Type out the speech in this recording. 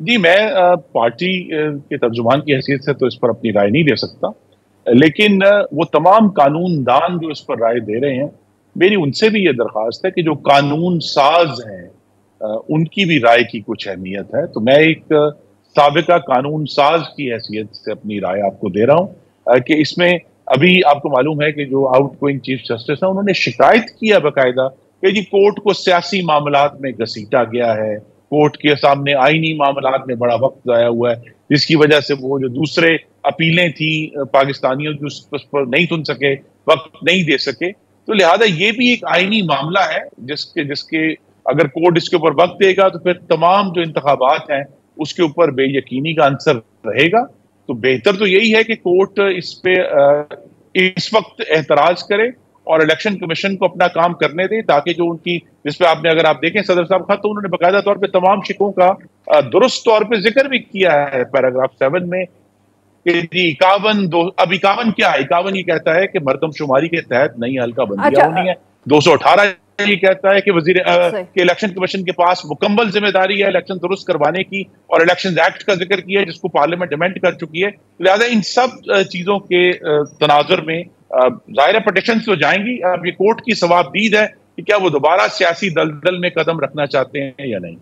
जी, मैं पार्टी के तर्जुमान की हैसियत से तो इस पर अपनी राय नहीं दे सकता। लेकिन वो तमाम कानूनदान जो इस पर राय दे रहे हैं, मेरी उनसे भी ये दरख्वास्त है कि जो कानून साज़ हैं उनकी भी राय की कुछ अहमियत है। तो मैं एक साबिका कानून साज़ की हैसियत से अपनी राय आपको दे रहा हूँ कि इसमें अभी आपको मालूम है कि जो आउटगोइंग चीफ जस्टिस हैं, उन्होंने शिकायत की है बाकायदा कि जी कोर्ट को सियासी मामलात में घसीटा गया है, कोर्ट के सामने आईनी मामलात में बड़ा वक़्त ज़ाया हुआ है, जिसकी वजह से वो जो दूसरे अपीलें थी पाकिस्तानियों की उस पर नहीं सुन सके, वक़्त नहीं दे सके। तो लिहाज़ा ये भी एक आईनी मामला है जिसके जिसके अगर कोर्ट इसके ऊपर वक़्त देगा तो फिर तमाम जो इंतखाबात हैं, उसके ऊपर बेयकीनी का अंसर रहेगा। तो बेहतर तो यही है कि कोर्ट इस पे इस वक़्त एतराज़ करे और इलेक्शन कमीशन को अपना काम करने दें ताकि जो उनकी जिस पे आपने अगर आप देखें सदर साहब खत तो उन्होंने बाकायदा तौर पे तमाम शिकों का दुरुस्त तौर पे ज़िक्र भी किया है पैराग्राफ 7 में कि जी 51 दो अब 51 क्या है? 51 ये कहता है कि मरदमशुमारी के तहत नई हल्का बंदियाँ अच्छा होनी है। 218 ये कहता है कि सही। कि इलेक्शन कमीशन के पास मुकम्मल ज़िम्मेदारी है इलेक्शन दुरुस्त करवाने की और इलेक्शंस एक्ट का ज़िक्र किया है जिसको पार्लियामेंट अमेंड कर चुकी है। लिहाज़ा इन सब चीज़ों के तनाज़ुर में ज़ाहिर है पिटीशंस तो जाएँगी। अब ये कोर्ट की सवाबदीद है कि क्या वो दोबारा सियासी दलदल में कदम रखना चाहते हैं या नहीं।